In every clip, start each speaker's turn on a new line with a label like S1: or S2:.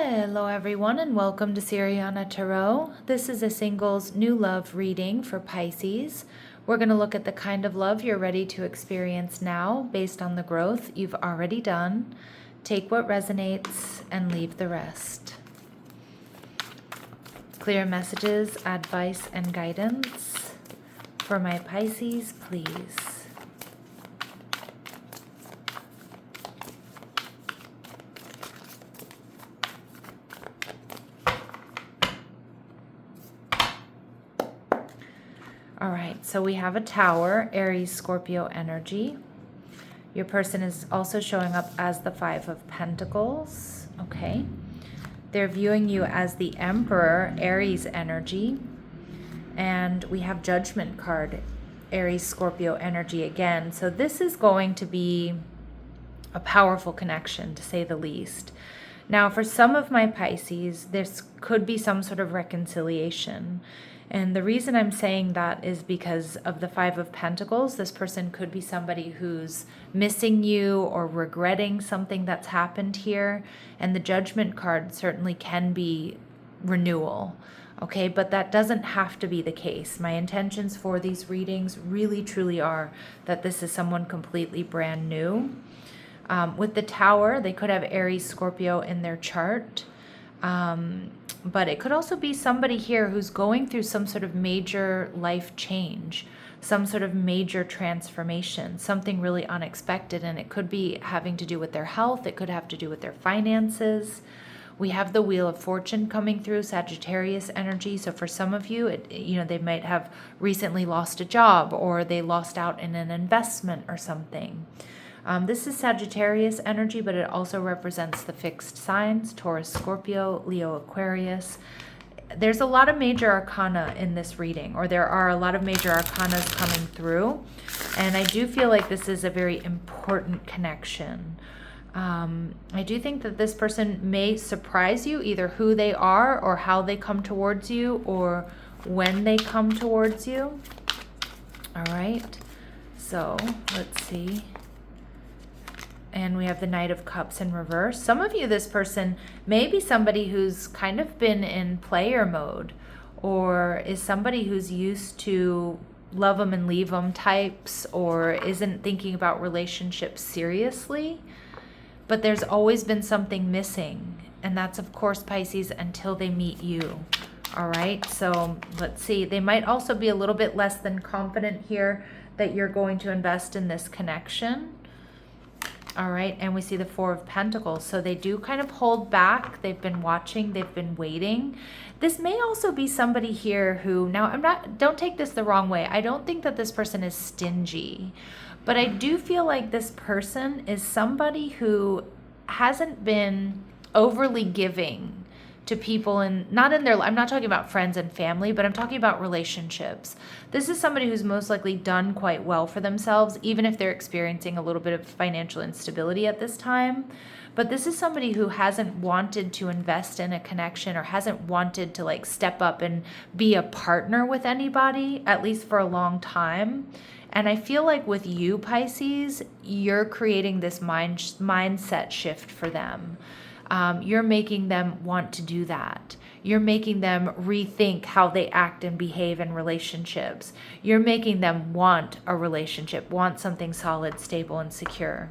S1: Hello everyone and welcome to Siriana Tarot. This is a singles new love reading for Pisces. We're going to look at the kind of love you're ready to experience now based on the growth you've already done. Take what resonates and leave the rest. Clear messages, advice, and guidance for my Pisces, please. All right, so we have a Tower, Aries, Scorpio energy. Your person is also showing up as the Five of Pentacles, okay? They're viewing you as the Emperor, Aries energy. And we have Judgment card, Aries, Scorpio energy again. So this is going to be a powerful connection, to say the least. Now, for some of my Pisces, this could be some sort of reconciliation. And the reason I'm saying that is because of the Five of Pentacles. This person could be somebody who's missing you or regretting something that's happened here. And the Judgment card certainly can be renewal. Okay, but that doesn't have to be the case. My intentions for these readings really truly are that this is someone completely brand new. With the Tower, they could have Aries, Scorpio in their chart. But it could also be somebody here who's going through some sort of major life change, some sort of major transformation, something really unexpected. And it could be having to do with their health. It could have to do with their finances. We have the Wheel of Fortune coming through, Sagittarius energy. So for some of you, they might have recently lost a job or they lost out in an investment or something. This is Sagittarius energy, but it also represents the fixed signs, Taurus, Scorpio, Leo, Aquarius. There's a lot of major arcana in this reading, or there are a lot of major arcanas coming through. And I do feel like this is a very important connection. I do think that this person may surprise you, either who they are or how they come towards you or when they come towards you. All right, so let's see. And we have the Knight of Cups in reverse. Some of you, this person may be somebody who's kind of been in player mode, or is somebody who's used to love them and leave them types, or isn't thinking about relationships seriously. But there's always been something missing. And that's, of course, Pisces, until they meet you. All right, so let's see. They might also be a little bit less than confident here that you're going to invest in this connection. All right, and we see the Four of Pentacles. So they do kind of hold back. They've been watching. They've been waiting. This may also be somebody here who, now don't take this the wrong way. I don't think that this person is stingy. But I do feel like this person is somebody who hasn't been overly giving to people, and I'm not talking about friends and family, but I'm talking about relationships. This is somebody who's most likely done quite well for themselves, even if they're experiencing a little bit of financial instability at this time. But this is somebody who hasn't wanted to invest in a connection, or hasn't wanted to like step up and be a partner with anybody, at least for a long time. And I feel like with you, Pisces, you're creating this mindset shift for them. You're making them want to do that. You're making them rethink how they act and behave in relationships. You're making them want a relationship, want something solid, stable, and secure.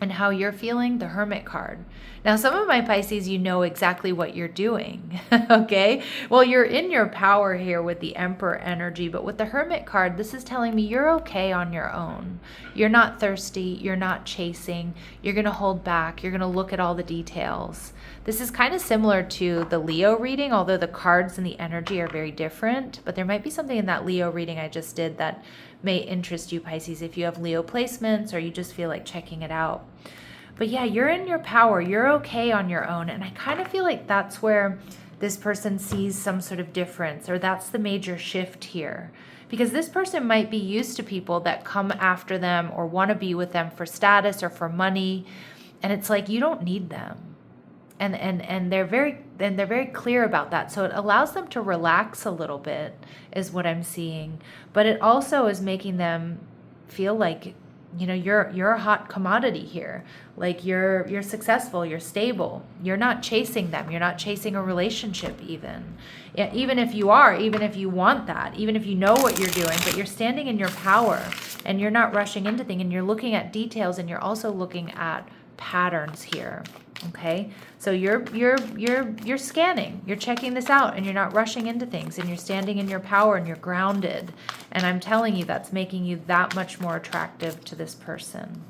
S1: And how you're feeling, the Hermit card. Now, some of my Pisces, you know exactly what you're doing, okay? Well, you're in your power here with the Emperor energy, but with the Hermit card, this is telling me you're okay on your own. You're not thirsty, you're not chasing, you're gonna hold back, you're gonna look at all the details. This is kind of similar to the Leo reading, although the cards and the energy are very different, but there might be something in that Leo reading I just did that may interest you, Pisces, if you have Leo placements or you just feel like checking it out. But yeah, you're in your power. You're okay on your own. And I kind of feel like that's where this person sees some sort of difference, or that's the major shift here. Because this person might be used to people that come after them or want to be with them for status or for money. And it's like, you don't need them. And they're very clear about that. So it allows them to relax a little bit, is what I'm seeing. But it also is making them feel like you know, you're a hot commodity here. Like you're successful, you're stable. You're not chasing them. You're not chasing a relationship even. Yeah, even if you are, even if you want that, even if you know what you're doing, but you're standing in your power and you're not rushing into things, and you're looking at details, and you're also looking at patterns here. Okay? So you're scanning, you're checking this out, and you're not rushing into things, and you're standing in your power, and you're grounded. And I'm telling you, that's making you that much more attractive to this person.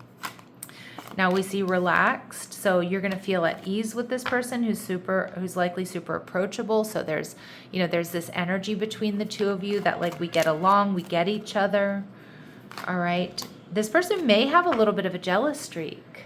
S1: Now we see relaxed, so you're going to feel at ease with this person who's likely super approachable. So there's this energy between the two of you that, like, we get along, we get each other. All right. This person may have a little bit of a jealous streak.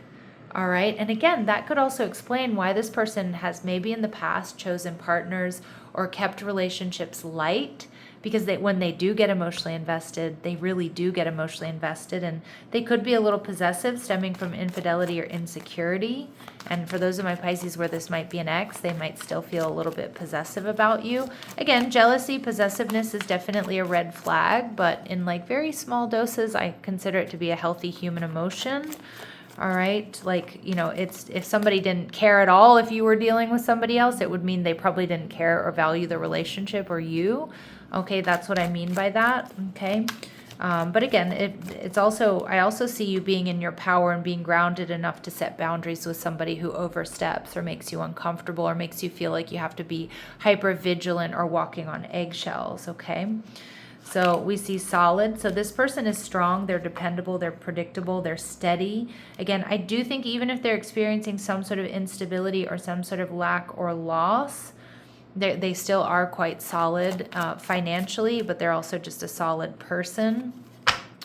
S1: All right. And again, that could also explain why this person has maybe in the past chosen partners or kept relationships light, because when they do get emotionally invested, they really do get emotionally invested, and they could be a little possessive, stemming from infidelity or insecurity. And for those of my Pisces where this might be an ex, they might still feel a little bit possessive about you. Again, jealousy, possessiveness is definitely a red flag, but in like very small doses, I consider it to be a healthy human emotion. All right. Like, you know, it's, if somebody didn't care at all, if you were dealing with somebody else, it would mean they probably didn't care or value the relationship or you. Okay. That's what I mean by that. Okay. But again, it's also, I also see you being in your power and being grounded enough to set boundaries with somebody who oversteps or makes you uncomfortable or makes you feel like you have to be hyper vigilant or walking on eggshells. Okay. So we see solid. So this person is strong, they're dependable, they're predictable, they're steady. Again, I do think even if they're experiencing some sort of instability or some sort of lack or loss, they still are quite solid financially, but they're also just a solid person.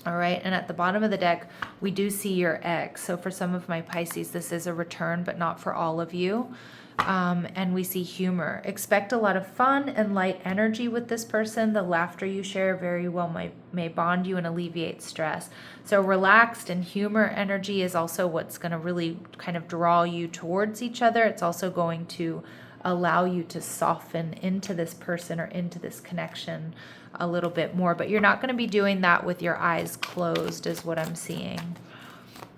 S1: All right, and at the bottom of the deck, we do see your ex. So for some of my Pisces, this is a return, but not for all of you. And we see humor. Expect a lot of fun and light energy with this person. The laughter you share very well may bond you and alleviate stress. So relaxed and humor energy is also what's going to really kind of draw you towards each other. It's also going to allow you to soften into this person or into this connection a little bit more. But you're not going to be doing that with your eyes closed, is what I'm seeing.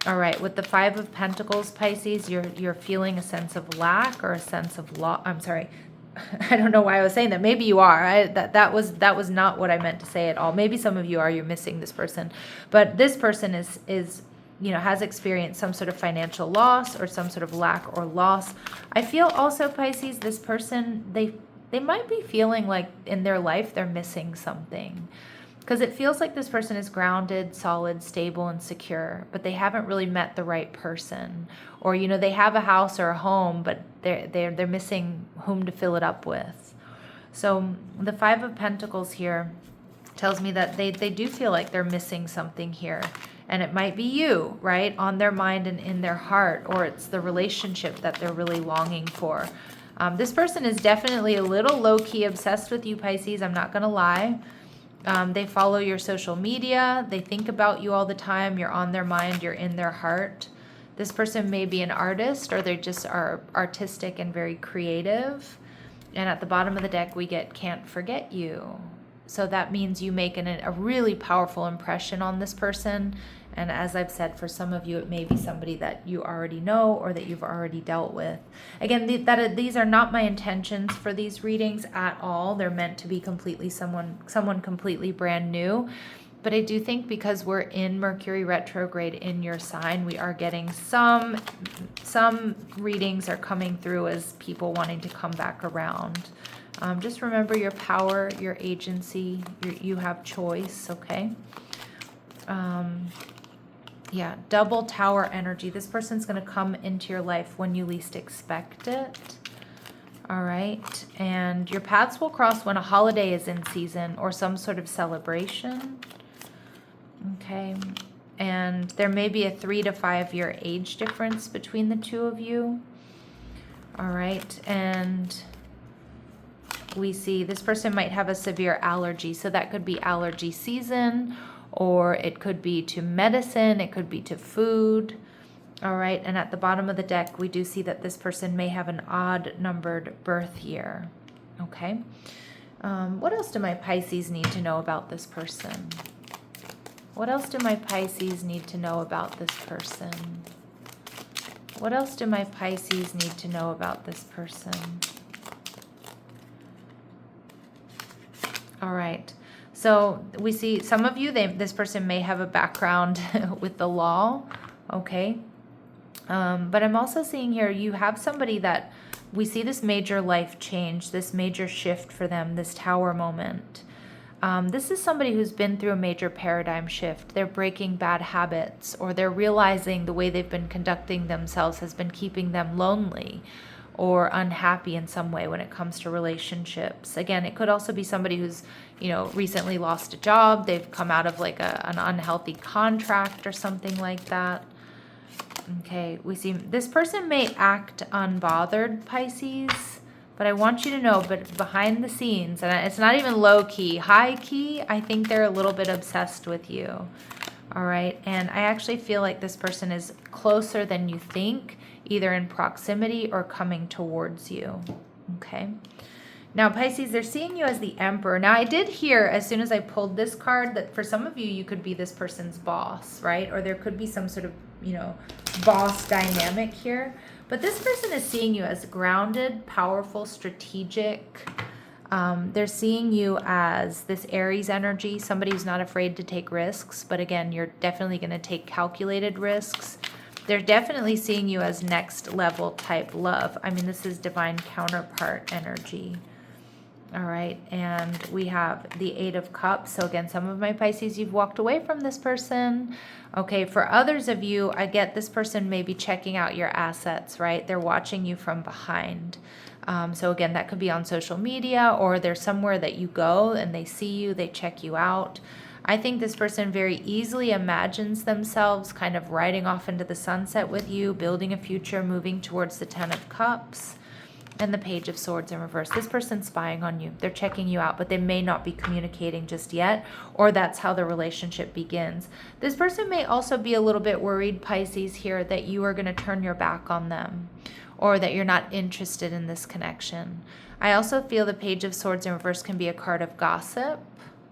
S1: All right, with the Five of Pentacles, Pisces, you're feeling a sense of lack or a sense of loss. I'm sorry, I don't know why I was saying that. Maybe you are. That was not what I meant to say at all. Maybe some of you are. You're missing this person, but this person is has experienced some sort of financial loss or some sort of lack or loss. I feel also, Pisces, this person, they might be feeling like in their life they're missing something. Because it feels like this person is grounded, solid, stable, and secure, but they haven't really met the right person. Or, they have a house or a home, but they're missing whom to fill it up with. So the Five of Pentacles here tells me that they do feel like they're missing something here. And it might be you, right, on their mind and in their heart, or it's the relationship that they're really longing for. This person is definitely a little low-key obsessed with you, Pisces. I'm not going to lie. They follow your social media. They think about you all the time. You're on their mind. You're in their heart. This person may be an artist, or they just are artistic and very creative. And at the bottom of the deck, we get can't forget you. So that means you make a really powerful impression on this person. And as I've said, for some of you, it may be somebody that you already know or that you've already dealt with. Again, these are not my intentions for these readings at all. They're meant to be completely someone completely brand new. But I do think because we're in Mercury retrograde in your sign, we are getting some readings are coming through as people wanting to come back around. Just remember your power, your agency, you have choice, okay? Yeah, double tower energy. This person's going to come into your life when you least expect it. All right. And your paths will cross when a holiday is in season or some sort of celebration. Okay. And there may be a 3 to 5 year age difference between the two of you. All right. And we see this person might have a severe allergy. So that could be allergy season, or it could be to medicine, it could be to food. All right, and at the bottom of the deck, we do see that this person may have an odd numbered birth year. Okay, what else do my Pisces need to know about this person? What else do my Pisces need to know about this person? What else do my Pisces need to know about this person? All right. So we see some of you, this person may have a background with the law. Okay. But I'm also seeing here, you have somebody that we see this major life change, this major shift for them, this tower moment. This is somebody who's been through a major paradigm shift. They're breaking bad habits, or they're realizing the way they've been conducting themselves has been keeping them lonely or unhappy in some way when it comes to relationships. Again, it could also be somebody who's, recently lost a job. They've come out of like an unhealthy contract or something like that. Okay, we see this person may act unbothered, Pisces, but I want you to know, but behind the scenes, and it's not even low key, high key, I think they're a little bit obsessed with you. All right, and I actually feel like this person is closer than you think, either in proximity or coming towards you. Okay. Now, Pisces, they're seeing you as the Emperor. Now, I did hear as soon as I pulled this card that for some of you, you could be this person's boss, right? Or there could be some sort of, boss dynamic here. But this person is seeing you as grounded, powerful, strategic. They're seeing you as this Aries energy, somebody who's not afraid to take risks. But again, you're definitely going to take calculated risks. They're definitely seeing you as next level type love. I mean, this is divine counterpart energy. All right, and we have the Eight of Cups. So again, some of my Pisces, you've walked away from this person. Okay, for others of you, I get this person may be checking out your assets, right? They're watching you from behind. So again, that could be on social media, or there's somewhere that you go and they see you, they check you out. I think this person very easily imagines themselves kind of riding off into the sunset with you, building a future, moving towards the Ten of Cups. And the Page of Swords in reverse. This person's spying on you. They're checking you out, but they may not be communicating just yet, or that's how the relationship begins. This person may also be a little bit worried, Pisces, here, that you are going to turn your back on them, or that you're not interested in this connection. I also feel the Page of Swords in reverse can be a card of gossip.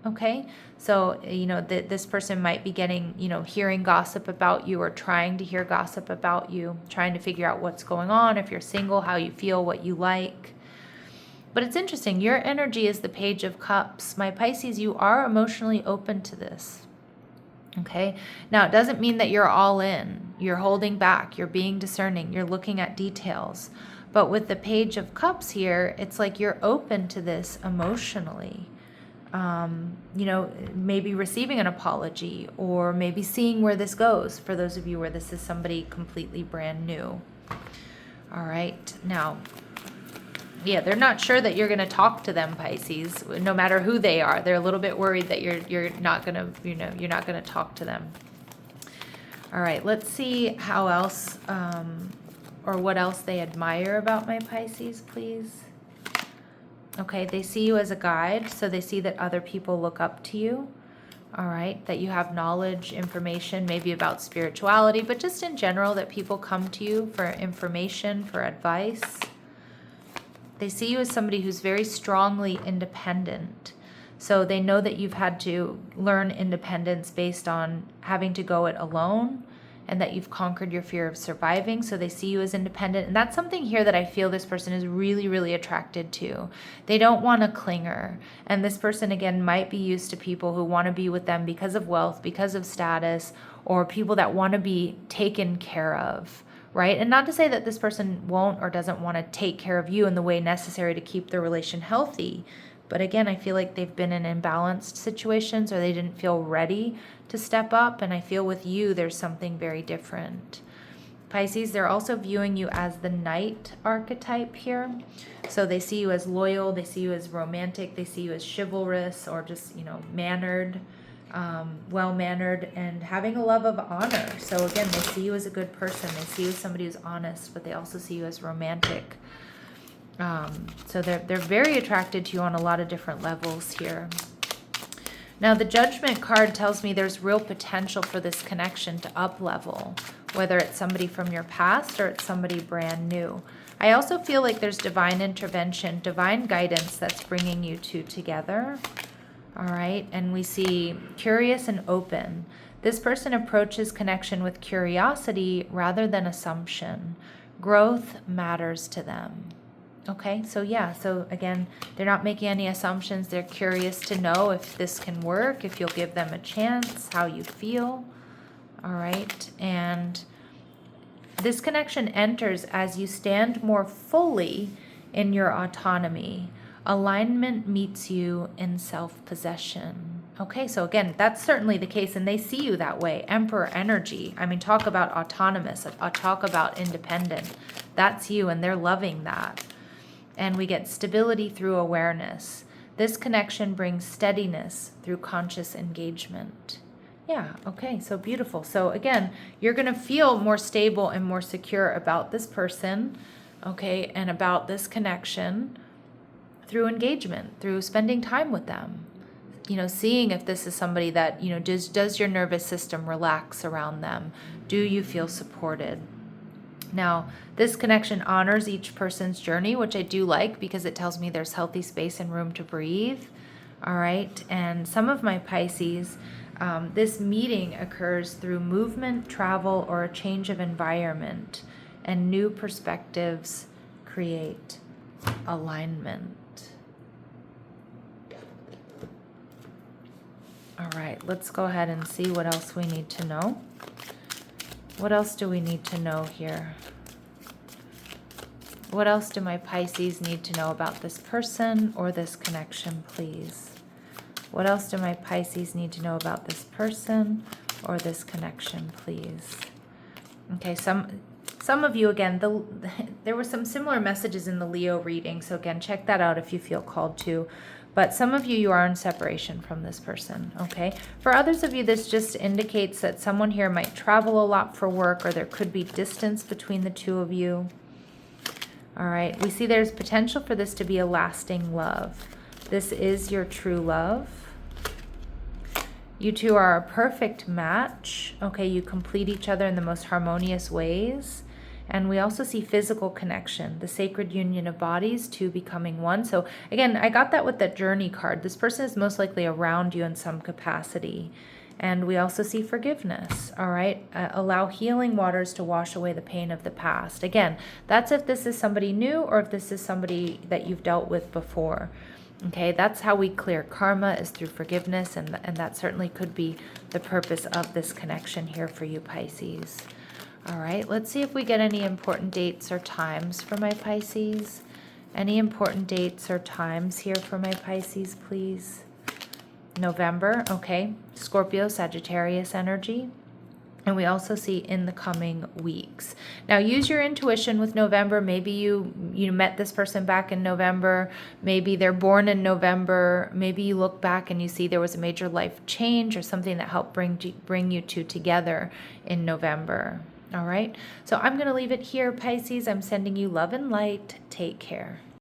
S1: Okay, so, this person might be getting, hearing gossip about you, or trying to hear gossip about you, trying to figure out what's going on, if you're single, how you feel, what you like. But it's interesting. Your energy is the Page of Cups. My Pisces, you are emotionally open to this. Okay, now it doesn't mean that you're all in. You're holding back. You're being discerning. You're looking at details. But with the Page of Cups here, it's like you're open to this emotionally. Maybe receiving an apology, or maybe seeing where this goes for those of you where this is somebody completely brand new. All right. Now, yeah, they're not sure that you're going to talk to them, Pisces, no matter who they are. They're a little bit worried that you're not going to, you're not going to talk to them. All right. Let's see how else, or what else they admire about my Pisces, please. Okay, they see you as a guide, so they see that other people look up to you, all right, that you have knowledge, information, maybe about spirituality, but just in general that people come to you for information, for advice. They see you as somebody who's very strongly independent, so they know that you've had to learn independence based on having to go it alone, and that you've conquered your fear of surviving, so they see you as independent. And that's something here that I feel this person is really, really attracted to. They don't want a clinger. And this person, again, might be used to people who want to be with them because of wealth, because of status, or people that want to be taken care of, right? And not to say that this person won't or doesn't want to take care of you in the way necessary to keep the relation healthy. But again, I feel like they've been in imbalanced situations, or they didn't feel ready to step up. And I feel with you, there's something very different. Pisces, they're also viewing you as the knight archetype here. So they see you as loyal, they see you as romantic, they see you as chivalrous, or just, mannered, well-mannered, and having a love of honor. So again, they see you as a good person. They see you as somebody who's honest, but they also see you as romantic. So they're very attracted to you on a lot of different levels here. Now, the Judgment card tells me there's real potential for this connection to up-level, whether it's somebody from your past or it's somebody brand new. I also feel like there's divine intervention, divine guidance that's bringing you two together. All right, and we see curious and open. This person approaches connection with curiosity rather than assumption. Growth matters to them. Okay, so yeah, so again, they're not making any assumptions. They're curious to know if this can work, if you'll give them a chance, how you feel. All right, and this connection enters as you stand more fully in your autonomy. Alignment meets you in self-possession. Okay, so again, that's certainly the case, and they see you that way. Emperor energy. I mean, talk about autonomous, talk about independent. That's you, and they're loving that. And we get stability through awareness. This connection brings steadiness through conscious engagement. Yeah, okay, so beautiful. So again, you're going to feel more stable and more secure about this person, okay, and about this connection through engagement, through spending time with them. You know, seeing if this is somebody that, you know, does your nervous system relax around them? Do you feel supported? Now, this connection honors each person's journey, which I do like because it tells me there's healthy space and room to breathe. All right, and some of my Pisces, this meeting occurs through movement, travel, or a change of environment, and new perspectives create alignment. All right, let's go ahead and see what else we need to know. What else do we need to know here? What else do my Pisces need to know about this person or this connection, please? What else do my Pisces need to know about this person or this connection, please? Okay, some of you, again, there were some similar messages in the Leo reading, so again, check that out if you feel called to. But some of you are in separation from this person, okay? For others of you, this just indicates that someone here might travel a lot for work, or there could be distance between the two of you. All right, we see there's potential for this to be a lasting love. This is your true love. You two are a perfect match, okay? You complete each other in the most harmonious ways. And we also see physical connection, the sacred union of bodies, two becoming one. So again, I got that with that journey card. This person is most likely around you in some capacity. And we also see forgiveness, all right? Allow healing waters to wash away the pain of the past. Again, that's if this is somebody new or if this is somebody that you've dealt with before. Okay, that's how we clear karma, is through forgiveness, and that certainly could be the purpose of this connection here for you, Pisces. All right, let's see if we get any important dates or times for my Pisces. Any important dates or times here for my Pisces, please? November, okay. Scorpio, Sagittarius energy. And we also see in the coming weeks. Now, use your intuition with November. Maybe you met this person back in November. Maybe they're born in November. Maybe you look back and you see there was a major life change or something that helped bring you two together in November. All right, so I'm going to leave it here, Pisces. I'm sending you love and light. Take care.